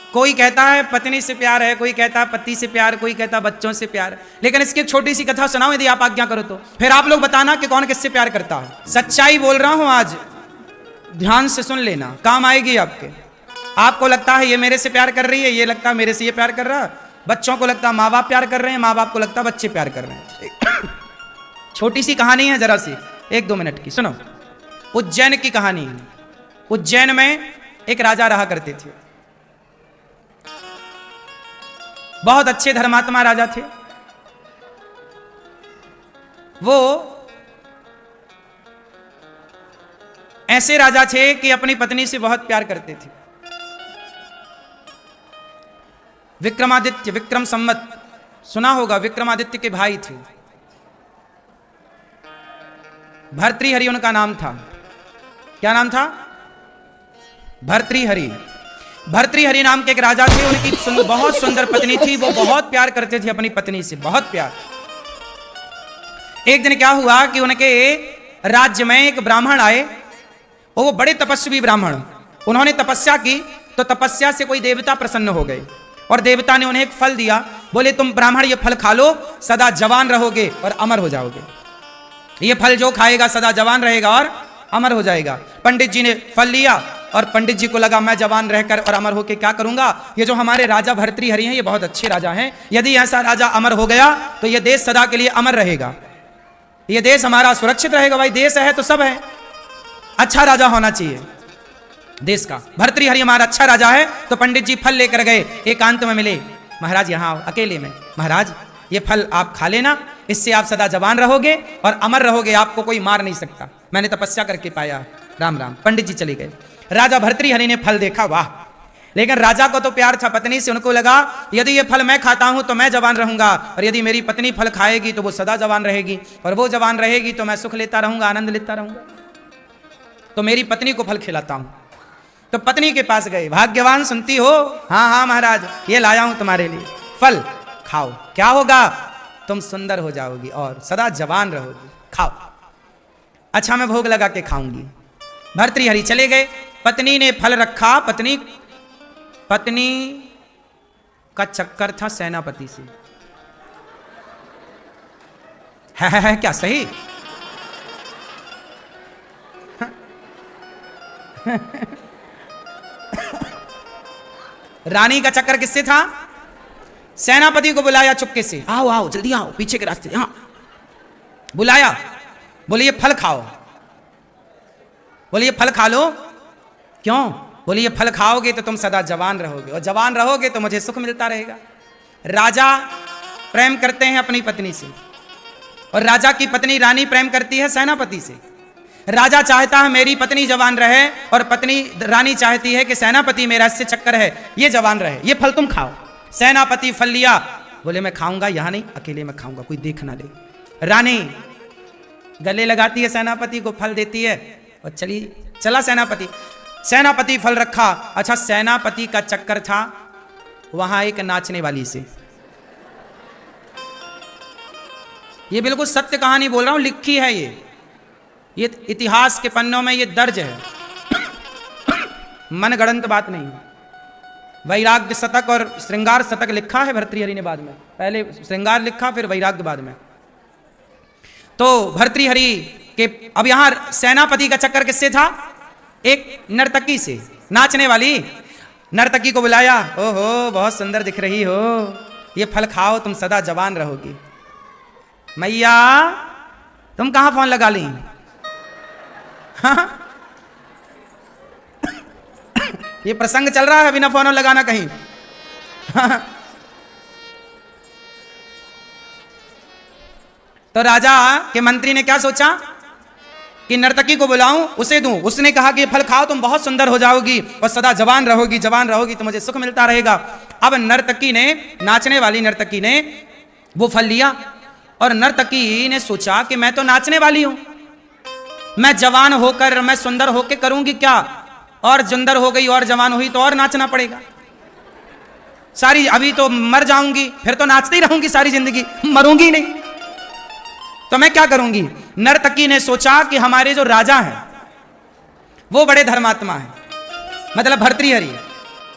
कोई कहता है पत्नी से प्यार है, कोई कहता है पति से प्यार, कोई कहता है बच्चों से प्यार। लेकिन इसकी एक छोटी सी कथा सुनाऊं यदि आप आज्ञा करो तो, फिर आप लोग बताना कि कौन किससे प्यार करता है। सच्चाई बोल रहा हूं आज, ध्यान से सुन लेना, काम आएगी आपके। आपको लगता है ये मेरे से प्यार कर रही है, ये लगता है मेरे से ये प्यार कर रहा है, बच्चों को लगता है माँ बाप प्यार कर रहे हैं, माँ बाप को लगता है बच्चे प्यार कर रहे हैं। छोटी सी कहानी है, जरा सी 1-2 मिनट की सुनो। उज्जैन की कहानी है। उज्जैन में एक राजा रहा करते थे, बहुत अच्छे धर्मात्मा राजा थे। वो ऐसे राजा थे कि अपनी पत्नी से बहुत प्यार करते थे। विक्रमादित्य, विक्रम संवत सुना होगा, विक्रमादित्य के भाई थे। भर्तृहरि उनका नाम था। क्या नाम था? भर्तृहरि। भर्तृहरि नाम के एक राजा थे, उनकी बहुत सुंदर पत्नी थी। वो बहुत प्यार करते थे अपनी पत्नी से, बहुत प्यार। एक दिन क्या हुआ कि उनके राज्य में एक ब्राह्मण आए, और वो बड़े तपस्वी ब्राह्मण। उन्होंने तपस्या की तो तपस्या से कोई देवता प्रसन्न हो गए, और देवता ने उन्हें एक फल दिया। बोले तुम ब्राह्मण ये फल खा लो, सदा जवान रहोगे और अमर हो जाओगे। ये फल जो खाएगा सदा जवान रहेगा और अमर हो जाएगा। पंडित जी ने फल लिया, और पंडित जी को लगा मैं जवान रहकर और अमर होकर क्या करूंगा, ये जो हमारे राजा भर्तृहरि हैं ये बहुत अच्छे राजा हैं, यदि ऐसा राजा अमर हो गया तो ये देश सदा के लिए अमर रहेगा, ये देश हमारा सुरक्षित रहेगा। भाई देश है तो सब है, अच्छा राजा होना चाहिए देश का। भर्तृहरि हमारा अच्छा राजा है। तो पंडित जी फल लेकर गए, एकांत में मिले। महाराज यहाँ आओ, अकेले में। महाराज ये फल आप खा लेना, इससे आप सदा जवान रहोगे और अमर रहोगे, आपको कोई मार नहीं सकता, मैंने तपस्या करके पाया। राम राम। पंडित जी चले गए। राजा भर्तृहरि ने फल देखा, वाह। लेकिन राजा को तो प्यार था पत्नी से, उनको लगा यदि ये फल मैं खाता हूं तो मैं जवान रहूंगा, और यदि मेरी पत्नी फल खाएगी तो वो सदा जवान रहेगी, और वो जवान रहेगी तो मैं सुख लेता रहूंगा, आनंद लेता रहूंगा, तो मेरी पत्नी को फल खिलाता हूं। तो पत्नी के पास गए। भाग्यवान, सुनती हो? हाँ हाँ महाराज, ये लाया हूं तुम्हारे लिए, फल खाओ। क्या होगा? तुम सुंदर हो जाओगी और सदा जवान रहोगी, खाओ। अच्छा मैं भोग लगा के खाऊंगी। भर्तृहरि चले गए। पत्नी ने फल रखा। पत्नी का चक्कर था सेनापति से। है क्या सही? रानी का चक्कर किससे था? सेनापति को बुलाया चुपके से, आओ आओ जल्दी आओ, पीछे के रास्ते। हाँ बुलाया, बोले ये फल खाओ। बोले ये फल खा लो। क्यों? बोले ये फल खाओगे तो तुम सदा जवान रहोगे, और जवान रहोगे तो मुझे सुख मिलता रहेगा। राजा प्रेम करते हैं अपनी पत्नी से, और राजा की पत्नी रानी प्रेम करती है सेनापति से। राजा चाहता है मेरी पत्नी जवान रहे, और पत्नी रानी चाहती है कि सेनापति मेरा इससे चक्कर है ये जवान रहे, ये फल तुम खाओ। सेनापति फल लिया, बोले मैं खाऊंगा, यहां नहीं, अकेले में खाऊंगा, कोई देख ना ले। रानी गले लगाती है सेनापति को, फल देती है, और चला सेनापति। सेनापति फल रखा। अच्छा सेनापति का चक्कर था वहां एक नाचने वाली से। ये बिल्कुल सत्य कहानी बोल रहा हूं, लिखी है ये इतिहास के पन्नों में ये दर्ज है, मनगढ़ंत बात नहीं। वैराग्य शतक और श्रृंगार शतक लिखा है भर्तृहरि ने बाद में, पहले श्रृंगार लिखा फिर वैराग्य बाद में। तो भर्तृहरि के अब यहां सेनापति का चक्कर किससे था? एक नर्तकी से, नाचने वाली नर्तकी को बुलाया। ओहो बहुत सुंदर दिख रही हो, ये फल खाओ तुम सदा जवान रहोगी। मैया तुम कहां फोन लगा ली? हाँ? ये प्रसंग चल रहा है, बिना फोन लगाना कहीं। तो राजा के मंत्री ने क्या सोचा कि नर्तकी को बुलाऊं, उसे दूं। उसने कहा कि फल खाओ तुम बहुत सुंदर हो जाओगी और सदा जवान रहोगी, जवान रहोगी तो मुझे सुख मिलता रहेगा। अब नर्तकी ने, नाचने वाली नर्तकी ने वो फल लिया, और नर्तकी ने सोचा कि मैं तो नाचने वाली हूं, मैं जवान होकर मैं सुंदर होकर करूंगी क्या, और सुंदर हो गई और जवान हुई तो और नाचना पड़ेगा सारी, अभी तो मर जाऊंगी, फिर तो नाचती ही रहूंगी सारी जिंदगी, मरूंगी नहीं, तो मैं क्या करूंगी। नर्तकी ने सोचा कि हमारे जो राजा हैं वो बड़े धर्मात्मा हैं, मतलब भर्तृहरि,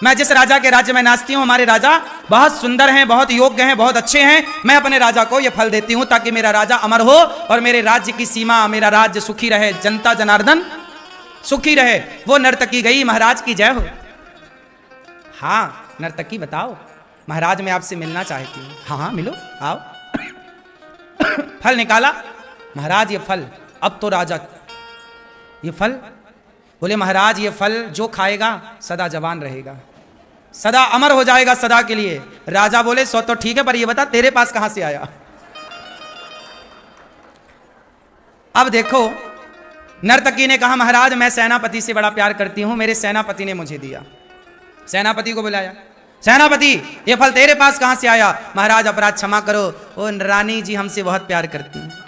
मैं जिस राजा के राज्य में नाचती हूँ, हमारे राजा बहुत सुंदर हैं, बहुत योग्य हैं, बहुत अच्छे हैं, मैं अपने राजा को यह फल देती हूँ ताकि मेरा राजा अमर हो और मेरे राज्य की सीमा, मेरा राज्य सुखी रहे, जनता जनार्दन सुखी रहे। वो नर्तकी गई, महाराज की जय हो। हाँ नर्तकी बताओ, महाराज मैं आपसे मिलना चाहती हूँ। हाँ हाँ मिलो, आओ। फल निकाला, महाराज ये फल, अब तो राजा ये फल, बोले महाराज ये फल जो खाएगा सदा जवान रहेगा, सदा अमर हो जाएगा सदा के लिए। राजा बोले सो तो ठीक है, पर ये बता तेरे पास कहां से आया। अब देखो नर्तकी ने कहा महाराज मैं सेनापति से बड़ा प्यार करती हूं, मेरे सेनापति ने मुझे दिया। सेनापति को बुलाया, सेनापति ये फल तेरे पास कहां से आया। महाराज अपराध क्षमा करो, ओ रानी जी हमसे बहुत प्यार करती हैं।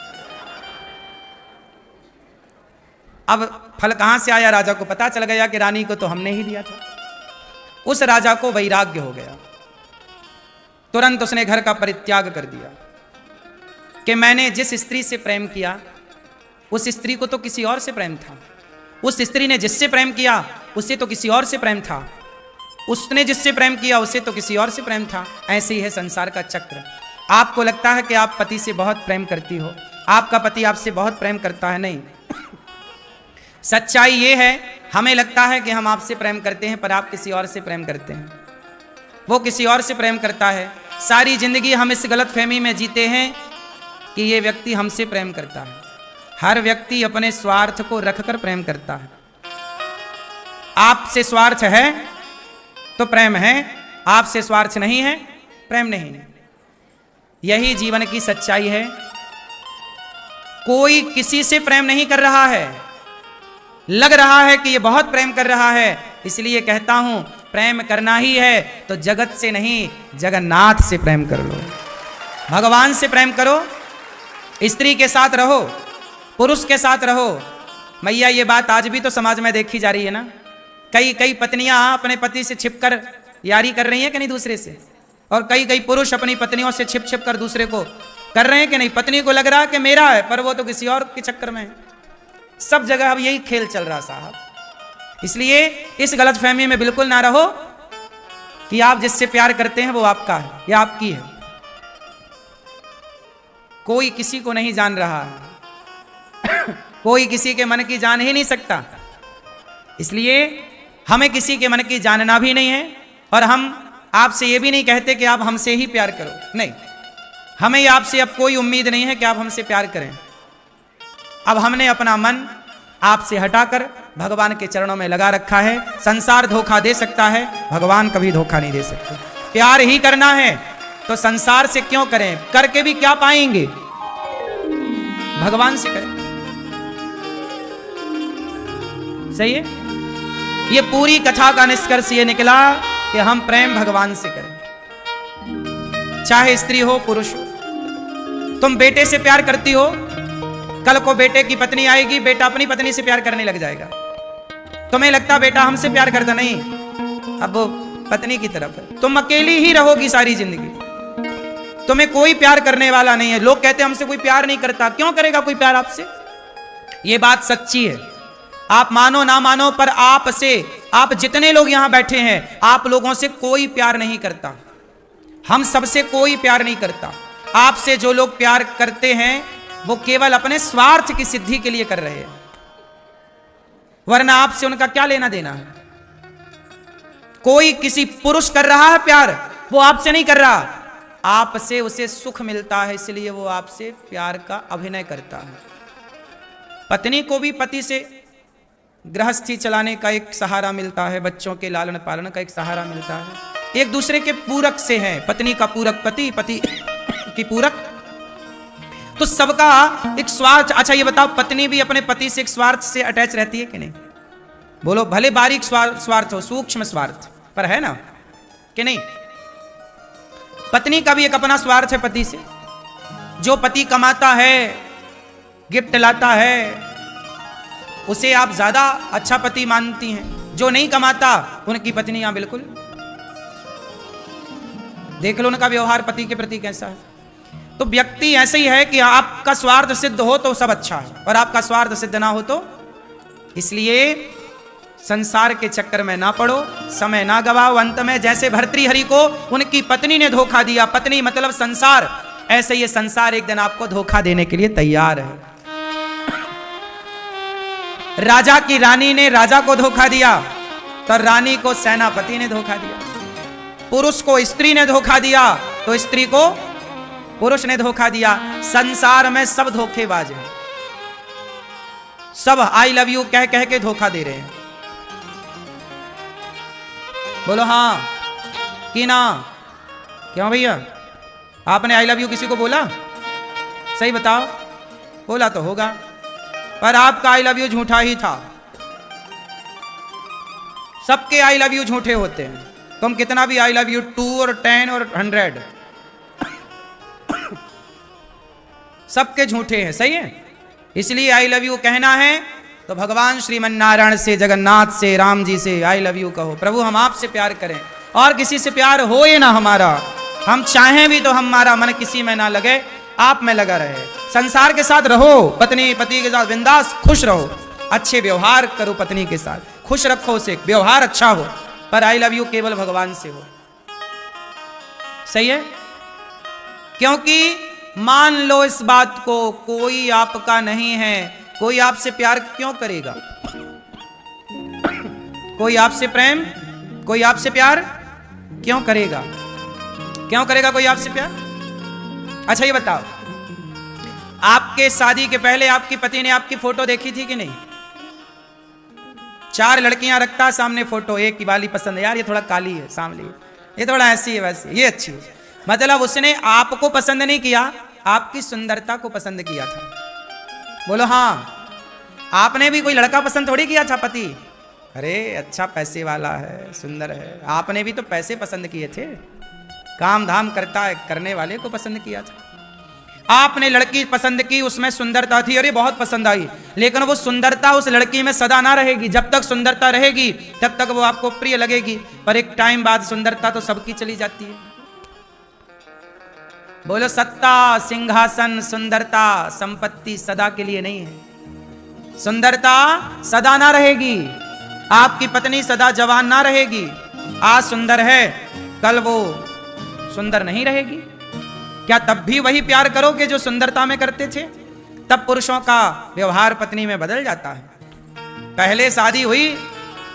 अब फल कहां से आया राजा को पता चल गया कि रानी को तो हमने ही दिया था। उस राजा को वैराग्य हो गया, तुरंत उसने घर का परित्याग कर दिया कि मैंने जिस स्त्री से प्रेम किया उस स्त्री को तो किसी और से प्रेम था, उस स्त्री ने जिससे प्रेम किया उससे तो किसी और से प्रेम था, उसने जिससे प्रेम किया उससे तो किसी और से प्रेम था। ऐसे ही है संसार का चक्र। आपको लगता है कि आप पति से बहुत प्रेम करती हो, आपका पति आपसे बहुत प्रेम करता है, नहीं। सच्चाई ये है हमें लगता है कि हम आपसे प्रेम करते हैं, पर आप किसी और से प्रेम करते हैं, वो किसी और से प्रेम करता है। सारी जिंदगी हम इस गलतफहमी में जीते हैं कि ये व्यक्ति हमसे प्रेम करता है। हर व्यक्ति अपने स्वार्थ को रखकर प्रेम करता है। आपसे स्वार्थ है तो प्रेम है, आपसे स्वार्थ नहीं है प्रेम नहीं। यही जीवन की सच्चाई है। कोई किसी से प्रेम नहीं कर रहा है, लग रहा है कि ये बहुत प्रेम कर रहा है, इसलिए कहता हूं प्रेम करना ही है तो जगत से नहीं जगन्नाथ से प्रेम कर लो, भगवान से प्रेम करो। स्त्री के साथ रहो, पुरुष के साथ रहो। मैया ये बात आज भी तो समाज में देखी जा रही है ना, कई पत्नियां अपने पति से छिपकर यारी कर रही हैं कि नहीं दूसरे से, और कई पुरुष अपनी पत्नियों से छिप कर दूसरे को कर रहे हैं कि नहीं। पत्नी को लग रहा है कि मेरा है, पर वो तो किसी और के चक्कर में है। सब जगह अब यही खेल चल रहा साहब। इसलिए इस गलतफहमी में बिल्कुल ना रहो कि आप जिससे प्यार करते हैं वो आपका है या आपकी है। कोई किसी को नहीं जान रहा है, कोई किसी के मन की जान ही नहीं सकता। इसलिए हमें किसी के मन की जानना भी नहीं है, और हम आपसे ये भी नहीं कहते कि आप हमसे ही प्यार करो, नहीं। हमें आपसे अब कोई उम्मीद नहीं है कि आप हमसे प्यार करें। अब हमने अपना मन आपसे हटाकर भगवान के चरणों में लगा रखा है। संसार धोखा दे सकता है, भगवान कभी धोखा नहीं दे सकते। प्यार ही करना है तो संसार से क्यों करें, करके भी क्या पाएंगे, भगवान से करें। सही है। ये पूरी कथा का निष्कर्ष ये निकला कि हम प्रेम भगवान से करें, चाहे स्त्री हो पुरुष हो। तुम बेटे से प्यार करती हो, कल को बेटे की पत्नी आएगी, बेटा अपनी पत्नी से प्यार करने लग जाएगा। तुम्हें लगता बेटा हमसे प्यार करता, नहीं, अब वो पत्नी की तरफ है। तुम अकेली ही रहोगी सारी जिंदगी, तुम्हें कोई प्यार करने वाला नहीं है। लोग कहते हैं हमसे कोई प्यार नहीं करता, क्यों करेगा कोई प्यार आपसे। ये बात सच्ची है, आप मानो ना मानो, पर आपसे, आप जितने लोग यहां बैठे हैं, आप लोगों से कोई प्यार नहीं करता। हम सबसे कोई प्यार नहीं करता। आपसे जो लोग प्यार करते हैं वो केवल अपने स्वार्थ की सिद्धि के लिए कर रहे हैं, वरना आपसे उनका क्या लेना देना है। कोई किसी पुरुष कर रहा है प्यार, वो आपसे नहीं कर रहा, आपसे उसे सुख मिलता है, इसलिए वो आपसे प्यार का अभिनय करता है। पत्नी को भी पति से गृहस्थी चलाने का एक सहारा मिलता है, बच्चों के लालन पालन का एक सहारा मिलता है। एक दूसरे के पूरक से हैं, पत्नी का पूरक पति, पति की पूरक, तो सबका एक स्वार्थ। अच्छा ये बताओ, पत्नी भी अपने पति से एक स्वार्थ से अटैच रहती है कि नहीं? बोलो, भले बारीक स्वार्थ हो, सूक्ष्म स्वार्थ, पर है ना कि नहीं? पत्नी का भी एक अपना स्वार्थ है पति से। जो पति कमाता है, गिफ्ट लाता है, उसे आप ज्यादा अच्छा पति मानती हैं। जो नहीं कमाता, उनकी पत्नियां बिल्कुल, देख लो उनका व्यवहार पति के प्रति कैसा है। तो व्यक्ति ऐसे ही है कि आपका स्वार्थ सिद्ध हो तो सब अच्छा है, और आपका स्वार्थ सिद्ध ना हो तो। इसलिए संसार के चक्कर में ना पड़ो, समय ना गवाओ। अंत में जैसे भर्तृहरि को उनकी पत्नी ने धोखा दिया, पत्नी मतलब संसार, ऐसे ये संसार एक दिन आपको धोखा देने के लिए तैयार है। राजा की रानी ने राजा को धोखा दिया, तो रानी को सेनापति ने धोखा दिया। पुरुष को स्त्री ने धोखा दिया, तो स्त्री को पुरुष ने धोखा दिया। संसार में सब धोखेबाज हैं, सब आई लव यू कह कह के धोखा दे रहे हैं। बोलो हाँ कि ना? क्यों भैया, आपने आई लव यू किसी को बोला? सही बताओ, बोला तो होगा, पर आपका आई लव यू झूठा ही था। सबके आई लव यू झूठे होते हैं। तुम कितना भी आई लव यू 2 और 10 और 100 सबके झूठे हैं, सही है। इसलिए आई लव यू कहना है तो भगवान श्रीमन नारायण से, जगन्नाथ से, राम जी से आई लव यू कहो। प्रभु हम आपसे प्यार करें, और किसी से प्यार हो ये ना हमारा, हम चाहें भी तो हमारा मन किसी में ना लगे, आप में लगा रहे। संसार के साथ रहो, पत्नी पति के साथ बिंदास खुश रहो, अच्छे व्यवहार करो, पत्नी के साथ खुश रखो उसे, व्यवहार अच्छा हो, पर आई लव यू केवल भगवान से हो। सही है? क्योंकि मान लो इस बात को, कोई आपका नहीं है, कोई आपसे प्यार क्यों करेगा? कोई आपसे प्रेम, कोई आपसे प्यार क्यों करेगा? क्यों करेगा कोई आपसे प्यार? अच्छा ये बताओ, आपके शादी के पहले आपकी पति ने आपकी फोटो देखी थी कि नहीं? 4 लड़कियां रखता सामने फोटो, एक की वाली पसंद है, यार ये थोड़ा काली है, सांवली है, ये थोड़ा ऐसी है, वैसी है, ये अच्छी है। मतलब उसने आपको पसंद नहीं किया, आपकी सुंदरता को पसंद किया था। बोलो हाँ, आपने भी कोई लड़का पसंद थोड़ी किया था पति, अरे अच्छा पैसे वाला है, सुंदर है, आपने भी तो पैसे पसंद किए थे, काम धाम करता है करने वाले को पसंद किया था। आपने लड़की पसंद की, उसमें सुंदरता थी, अरे बहुत पसंद आई, लेकिन वो सुंदरता उस लड़की में सदा ना रहेगी। जब तक सुंदरता रहेगी तब तक वो आपको प्रिय लगेगी, पर एक टाइम बाद सुंदरता तो सबकी चली जाती है। बोलो सत्ता, सिंहासन, सुंदरता, संपत्ति सदा के लिए नहीं है। सुंदरता सदा ना रहेगी, आपकी पत्नी सदा जवान ना रहेगी। आज सुंदर है, कल वो सुंदर नहीं रहेगी। क्या तब भी वही प्यार करोगे जो सुंदरता में करते थे? तब पुरुषों का व्यवहार पत्नी में बदल जाता है। पहले शादी हुई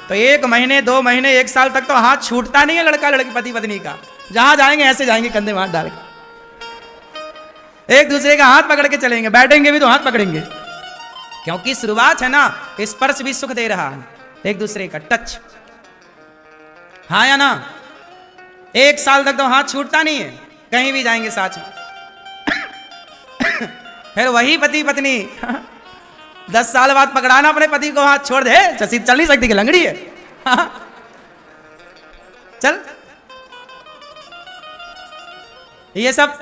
तो 1 महीने 2 महीने 1 साल तक तो हाथ छूटता नहीं है लड़का लड़की पति पत्नी का। जहां जाएंगे ऐसे जाएंगे, कंधे में हाथ डाल के एक दूसरे का हाथ पकड़ के चलेंगे, बैठेंगे भी तो हाथ पकड़ेंगे, क्योंकि शुरुआत है ना, स्पर्श भी सुख दे रहा है, एक दूसरे का टच। हाँ या ना? 1 साल तक तो हाथ छूटता नहीं है, कहीं भी जाएंगे साथ में। फिर वही पति पत्नी 10 साल बाद पकड़ाना अपने पति को, हाथ छोड़ दे, चल नहीं सकती कि लंगड़ी है। चल, ये सब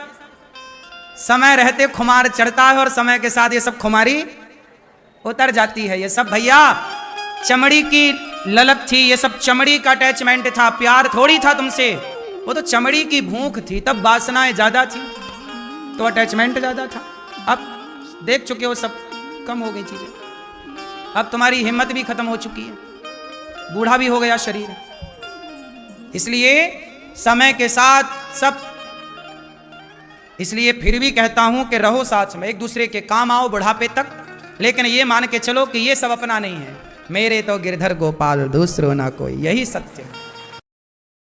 समय रहते खुमार चढ़ता है, और समय के साथ ये सब खुमारी उतर जाती है। ये सब भैया चमड़ी की ललक थी, ये सब चमड़ी का अटैचमेंट था, प्यार थोड़ी था तुमसे, वो तो चमड़ी की भूख थी। तब वासनाएं ज्यादा थी तो अटैचमेंट ज्यादा था। अब देख चुके हो, सब कम हो गई चीजें। अब तुम्हारी हिम्मत भी खत्म हो चुकी है, बूढ़ा भी हो गया शरीर। इसलिए समय के साथ सब, इसलिए फिर भी कहता हूं कि रहो साथ में, एक दूसरे के काम आओ बुढ़ापे तक, लेकिन ये मान के चलो कि ये सब अपना नहीं है। मेरे तो गिरधर गोपाल दूसरो ना कोई, यही सत्य है।